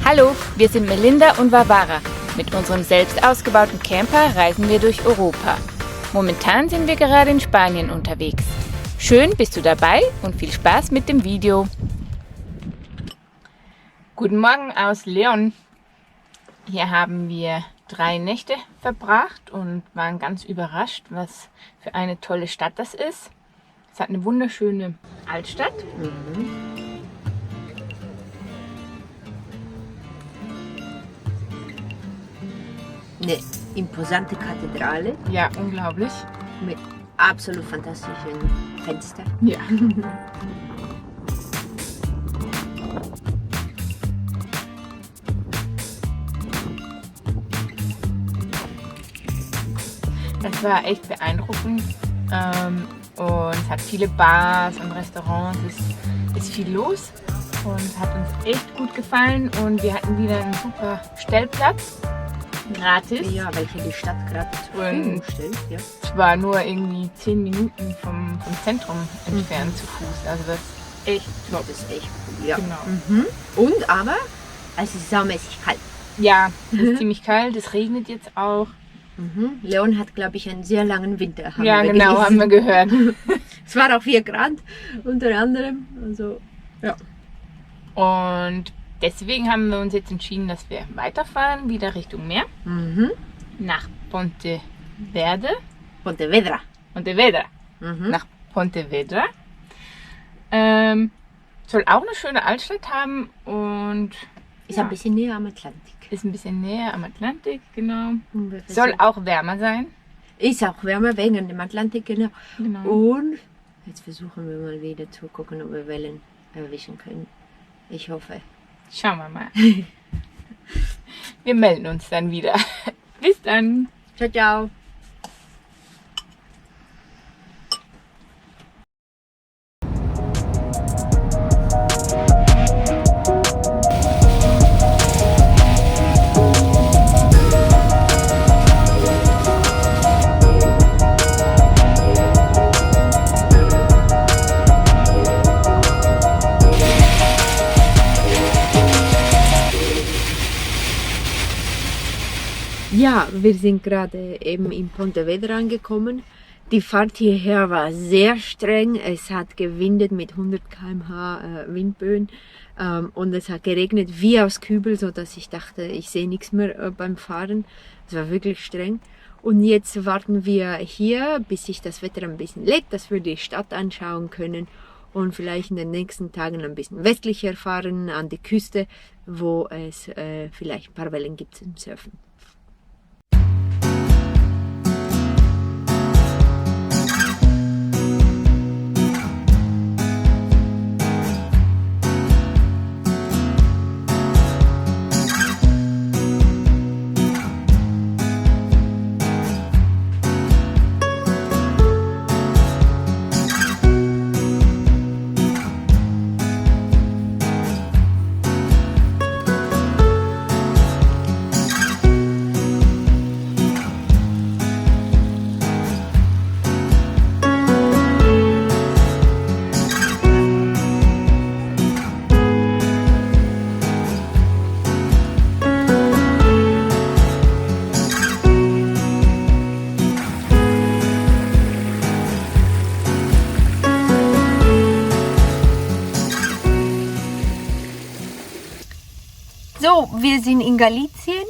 Hallo, wir sind Melinda und Varvara. Mit unserem selbst ausgebauten Camper reisen wir durch Europa. Momentan sind wir gerade in Spanien unterwegs. Schön bist du dabei und viel Spaß mit dem Video. Guten Morgen aus León. Hier haben wir 3 Nächte verbracht und waren ganz überrascht, was für eine tolle Stadt das ist. Es hat eine wunderschöne Altstadt. Eine imposante Kathedrale Ja, unglaublich. mit absolut fantastischen Fenstern. Ja. Das war echt beeindruckend und es hat viele Bars und Restaurants, es ist viel los und hat uns echt gut gefallen und wir hatten wieder einen super Stellplatz, gratis. Ja, welche die Stadt gerade zur Verfügung stellt. Ja. Es war nur irgendwie 10 Minuten vom Zentrum entfernt zu Fuß, also das ist echt top. Das ist echt cool, ja. Genau. Und aber, es ist saumäßig kalt. Ja, es ist ziemlich kalt, es regnet jetzt auch. León hat, glaube ich, einen sehr langen Winter. Ja, wir genau, gelesen. haben wir gehört. Es war auch 4 Grad unter anderem. Also, ja. Und deswegen haben wir uns jetzt entschieden, dass wir weiterfahren, wieder Richtung Meer, nach Pontevedra. Pontevedra. Nach Pontevedra. Soll auch eine schöne Altstadt haben und Ist ein bisschen näher am Atlantik. ist ein bisschen näher am Atlantik, genau. Und wir Soll versuchen- auch wärmer sein. Ist auch wärmer wegen dem Atlantik, genau. Genau. Und jetzt versuchen wir mal wieder zu gucken, ob wir Wellen erwischen können. Ich hoffe. Schauen wir mal. Wir melden uns dann wieder. Bis dann. Ciao, ciao. Ja, wir sind gerade eben in Pontevedra angekommen. Die Fahrt hierher war sehr streng. Es hat gewindet mit 100 km/h Windböen und es hat geregnet wie aus Kübel, so dass ich dachte, ich sehe nichts mehr beim Fahren. Es war wirklich streng. Und jetzt warten wir hier, bis sich das Wetter ein bisschen legt, dass wir die Stadt anschauen können und vielleicht in den nächsten Tagen ein bisschen westlicher fahren an die Küste, wo es vielleicht ein paar Wellen gibt zum Surfen. So, wir sind in Galicien,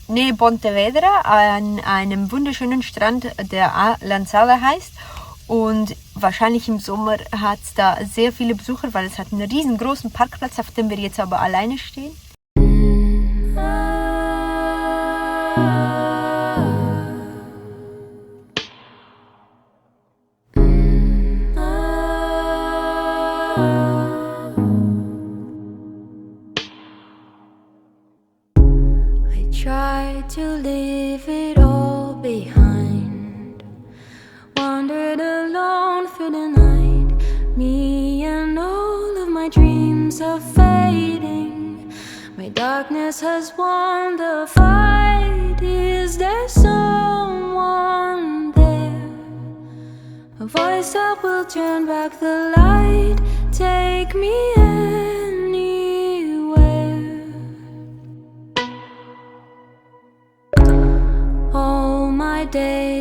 nähe Pontevedra, an einem wunderschönen Strand, der Lanzada heißt. Und wahrscheinlich im Sommer hat es da sehr viele Besucher, weil es hat einen riesengroßen Parkplatz, auf dem wir jetzt aber alleine stehen. Tried to leave it all behind. Wandered alone through the night. Me and all of my dreams are fading. My darkness has won the fight. Is there someone there? A voice that will turn back the light. Take me anywhere.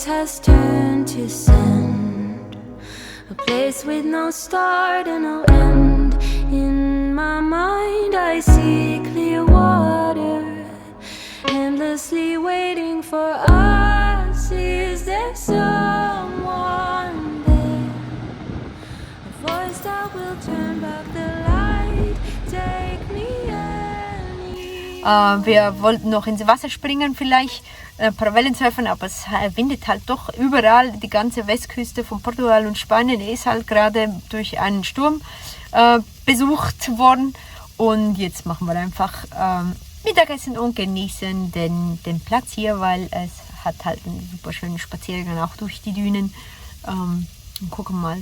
place has turned to sand, a place with no start and no end. In my mind I see clear water, endlessly waiting for us. Is there someone there? A voice that will turn back the light, take me anywhere. Wir wollten noch ins Wasser springen vielleicht, ein paar Wellen surfen, aber es windet halt doch überall. Die ganze Westküste von Portugal und Spanien ist halt gerade durch einen Sturm besucht worden. Und jetzt machen wir einfach Mittagessen und genießen den Platz hier, weil es hat halt einen super schönen Spaziergang auch durch die Dünen. Und gucken mal,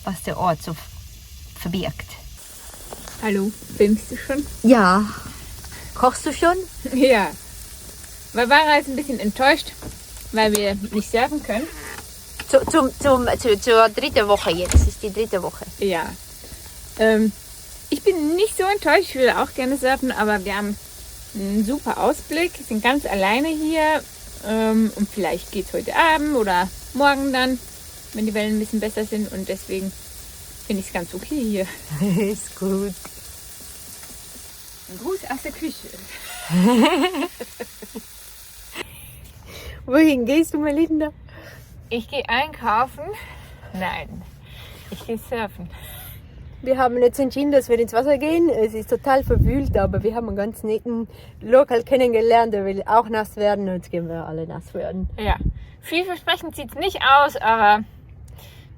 was der Ort so verbirgt. Hallo, filmst du schon? Ja. Kochst du schon? Ja. Wir waren jetzt ein bisschen enttäuscht, weil wir nicht surfen können. Zur dritten Woche jetzt, ist die dritte Woche. Ja. Ich bin nicht so enttäuscht, ich würde auch gerne surfen, aber wir haben einen super Ausblick, sind ganz alleine hier und vielleicht geht es heute Abend oder morgen dann, wenn die Wellen ein bisschen besser sind und deswegen finde ich es ganz okay hier. Ist gut. Ein Gruß aus der Küche. Wohin gehst du, Melinda? Ich gehe einkaufen. Nein, ich gehe surfen. Wir haben jetzt entschieden, dass wir ins Wasser gehen. Es ist total verwühlt, aber wir haben einen ganz netten Lokal kennengelernt, der will auch nass werden. Und jetzt gehen wir alle nass werden. Ja, vielversprechend sieht es nicht aus, aber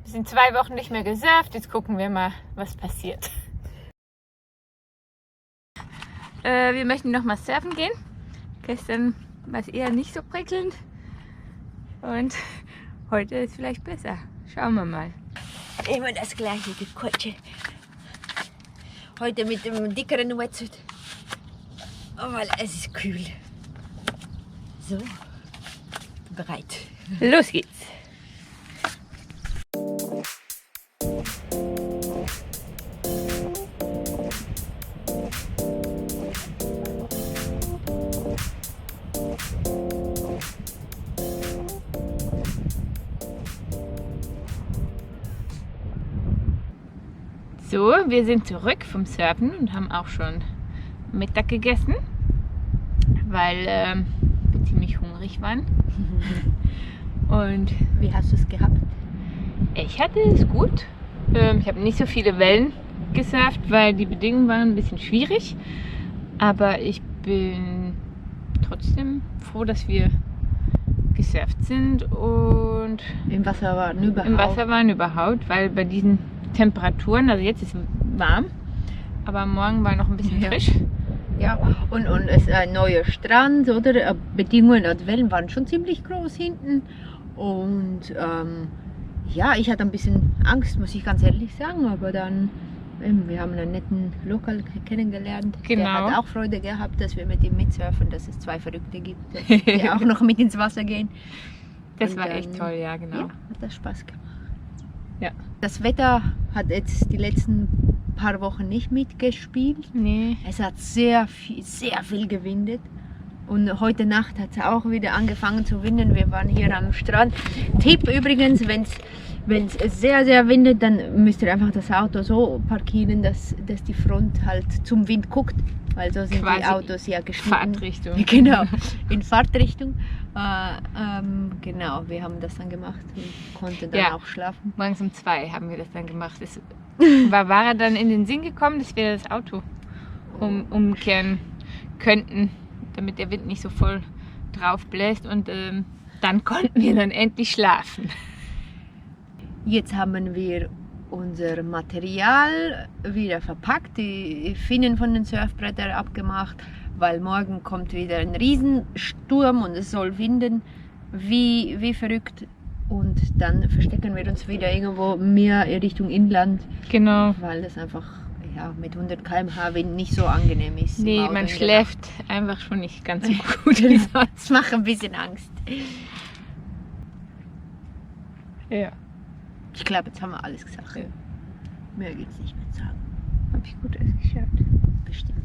wir sind 2 Wochen nicht mehr gesurft. Jetzt gucken wir mal, was passiert. Wir möchten noch mal surfen gehen. Gestern war es eher nicht so prickelnd. Und heute ist vielleicht besser. Schauen wir mal. Immer das gleiche, die Kutsche. Heute mit dem dickeren Wetsuit. Oh, weil es ist kühl. So, bereit. Los geht's. So, wir sind zurück vom Surfen und haben auch schon Mittag gegessen, weil wir ziemlich hungrig waren. Und Wie hast du es gehabt? ich hatte es gut. Ich habe nicht so viele Wellen gesurft, weil die Bedingungen waren ein bisschen schwierig. Aber ich bin trotzdem froh, dass wir gesurft sind und Im Wasser waren überhaupt. im Wasser waren überhaupt, weil bei diesen Temperaturen, also jetzt ist es warm, aber morgen war noch ein bisschen Ja. frisch. Ja, und es ist ein neuer Strand, oder? Bedingungen und Wellen waren schon ziemlich groß hinten. Und ja, ich hatte ein bisschen Angst, muss ich ganz ehrlich sagen, aber dann, wir haben einen netten Lokal kennengelernt. Genau. Der hat auch Freude gehabt, dass wir mit ihm mitsurfen, dass es 2 Verrückte gibt, die auch noch mit ins Wasser gehen. Das Und war dann- echt toll, ja, genau. Ja, hat das Spaß gemacht. Ja. Das Wetter hat jetzt die letzten paar Wochen nicht mitgespielt. Nee. Es hat sehr viel gewindet. Und heute Nacht hat es auch wieder angefangen zu winden. Wir waren hier am Strand. Tipp übrigens, wenn es sehr, sehr windet, dann müsst ihr einfach das Auto so parkieren, dass die Front halt zum Wind guckt. Weil so sind Quasi die Autos ja geschnitten. Fahrtrichtung. Genau, in Fahrtrichtung. Genau, wir haben das dann gemacht und konnten dann Ja. auch schlafen. Morgens um 2 haben wir das dann gemacht. Es war dann in den Sinn gekommen, dass wir das Auto umkehren könnten, damit der Wind nicht so voll drauf bläst und dann konnten wir dann endlich schlafen. Jetzt haben wir unser Material wieder verpackt, die Finnen von den Surfbrettern abgemacht, weil morgen kommt wieder ein Riesensturm und es soll winden wie verrückt. Und dann verstecken wir uns wieder irgendwo mehr Richtung Inland, Genau. weil das einfach ja, mit 100 km/h Wind nicht so angenehm ist. im Nee, Auto man in der schläft einfach schon nicht ganz so gut. Nacht. Das macht ein bisschen Angst. Ja, Ich glaube, jetzt haben wir alles gesagt. Ja. Mehr gibt es nicht mehr zu sagen. habe ich gut alles geschafft. Bestimmt.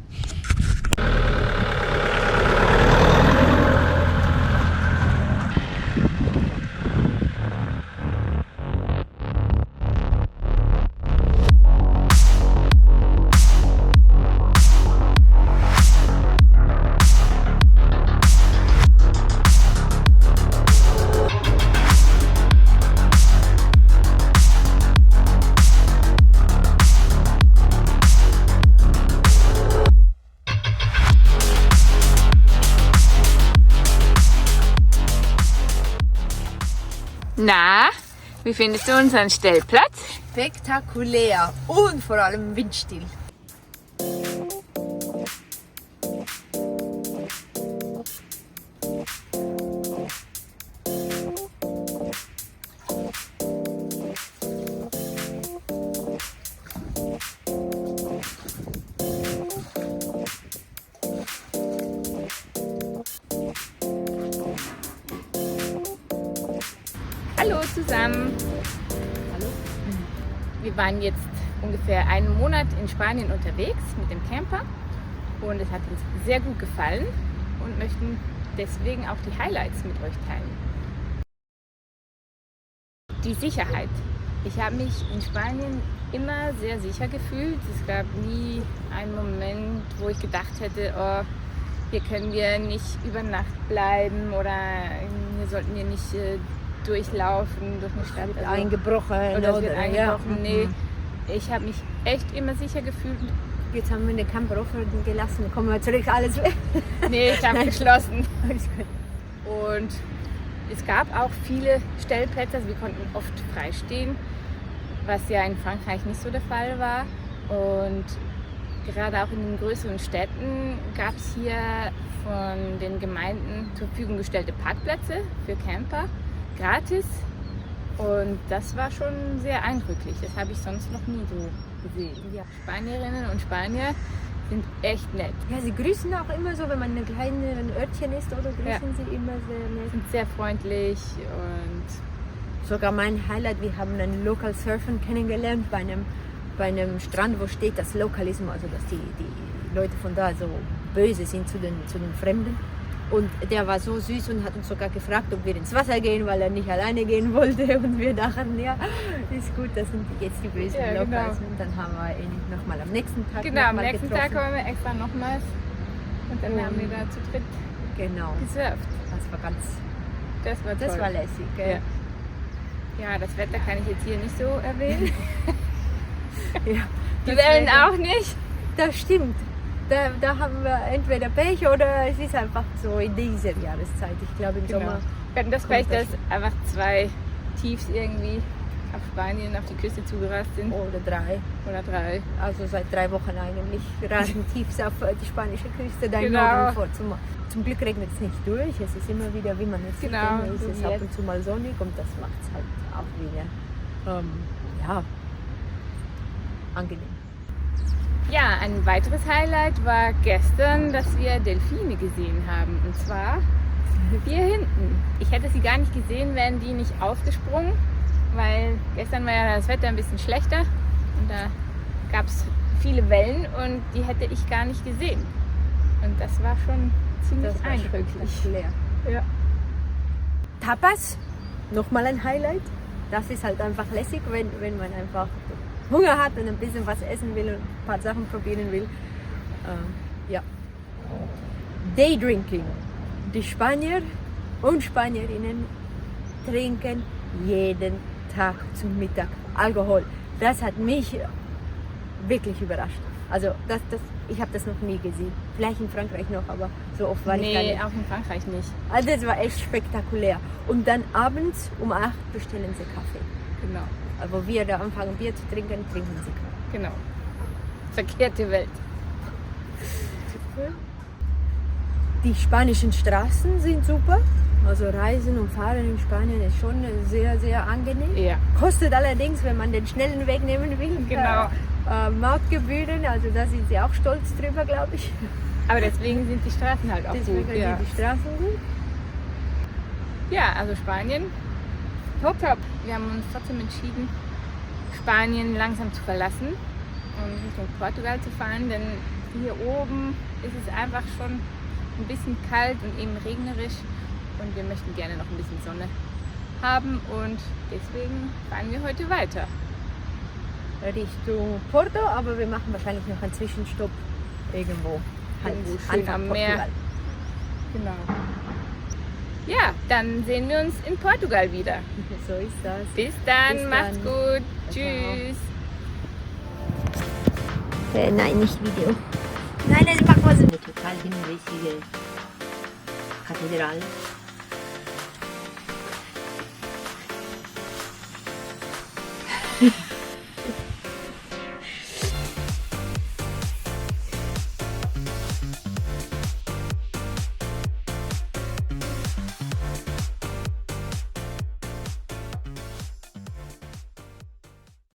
Na, wie findest du unseren Stellplatz? Spektakulär und vor allem windstill. Hallo zusammen. Hallo? Wir waren jetzt ungefähr einen Monat in Spanien unterwegs mit dem Camper und es hat uns sehr gut gefallen und möchten deswegen auch die Highlights mit euch teilen. Die Sicherheit. Ich habe mich in Spanien immer sehr sicher gefühlt. Es gab nie einen Moment, wo ich gedacht hätte, oh, hier können wir nicht über Nacht bleiben oder hier sollten wir nicht durchlaufen durch eine Stadt. Wird eingebrochen oder es wird eingebrochen. Ja. Nee, ich habe mich echt immer sicher gefühlt. Jetzt haben wir den Camper offen gelassen, kommen wir zurück, alles weg. Nee, ich habe geschlossen. Und es gab auch viele Stellplätze, also wir konnten oft frei stehen, was ja in Frankreich nicht so der Fall war. Und gerade auch in den größeren Städten gab es hier von den Gemeinden zur Verfügung gestellte Parkplätze für Camper, gratis. Und das war schon sehr eindrücklich. Das habe ich sonst noch nie so gesehen. Ja. Spanierinnen und Spanier sind echt nett. Ja, sie grüßen auch immer so, wenn man in einem kleineren Örtchen ist, oder grüßen sie immer sehr nett. Sind sehr freundlich und Sogar mein Highlight, wir haben einen Local Surfer kennengelernt bei einem Strand, wo steht das Lokalismus, also dass die Leute von da so böse sind zu den Fremden. Und der war so süß und hat uns sogar gefragt, ob wir ins Wasser gehen, weil er nicht alleine gehen wollte. Und wir dachten, ja, ist gut, das sind jetzt die bösen Locals. Genau. Und dann haben wir ihn nochmal am nächsten Tag genau, am nächsten getroffen. Tag kommen wir extra nochmals und dann haben wir da zu dritt Genau, gesurft. das war toll. war lässig. Gell? Ja, das Wetter kann ich jetzt hier nicht so erwähnen. Ja. Die Wellen auch nicht. Das stimmt. Da haben wir entweder Pech oder es ist einfach so in dieser Jahreszeit. Ich glaube im Sommer. Wir hatten das Pech, kommt das dass einfach 2 Tiefs irgendwie auf Spanien, auf die Küste zugerast sind. Oder 3. Oder 3. Also seit 3 Wochen eigentlich rasen Tiefs auf die spanische Küste da im Genau. Norden vor. Zum Glück regnet es nicht durch. Es ist immer wieder, wie man es sieht, Genau, immer ist so es wie ab jetzt. und zu mal sonnig und das macht es halt auch wieder angenehm. Ja, ein weiteres Highlight war gestern, dass wir Delfine gesehen haben. Und zwar hier hinten. Ich hätte sie gar nicht gesehen, wären die nicht ausgesprungen, weil gestern war ja das Wetter ein bisschen schlechter und da gab es viele Wellen und die hätte ich gar nicht gesehen. Und das war schon ziemlich Das war eindrücklich. spektakulär. Ja. Tapas, nochmal ein Highlight. Das ist halt einfach lässig, wenn man einfach Hunger hat und ein bisschen was essen will und ein paar Sachen probieren will. Ja. Daydrinking. Die Spanier und Spanierinnen trinken jeden Tag zum Mittag Alkohol. Das hat mich wirklich überrascht. Also ich habe das noch nie gesehen. Vielleicht in Frankreich noch, aber so oft war ich da Nee, nicht. auch in Frankreich nicht. Also das war echt spektakulär. Und dann abends um 8 bestellen sie Kaffee. Genau. Wo wir da anfangen Bier zu trinken, trinken sie Kaffee. Genau. Verkehrte Welt. Die spanischen Straßen sind super. Also Reisen und Fahren in Spanien ist schon sehr, sehr angenehm. Ja. Kostet allerdings, wenn man den schnellen Weg nehmen will, Genau. Mautgebühren. Also da sind sie auch stolz drüber, glaube ich. Aber deswegen sind die Straßen halt auch Deswegen gut. Ja. sind die Straßen gut. Ja, also Spanien, top. Wir haben uns trotzdem entschieden, Spanien langsam zu verlassen und Richtung Portugal zu fahren, denn hier oben ist es einfach schon ein bisschen kalt und eben regnerisch und wir möchten gerne noch ein bisschen Sonne haben und deswegen fahren wir heute weiter. Richtung Porto, aber wir machen wahrscheinlich noch einen Zwischenstopp irgendwo. Irgendwo schön Anfang am Meer. Portugal. Genau. Ja, dann sehen wir uns in Portugal wieder. So ist das. Bis dann, Bis macht's dann. gut. Ciao. Tschüss. Nein, nicht Video. Nein, das macht was. Eine total hinrichtige Kathedrale.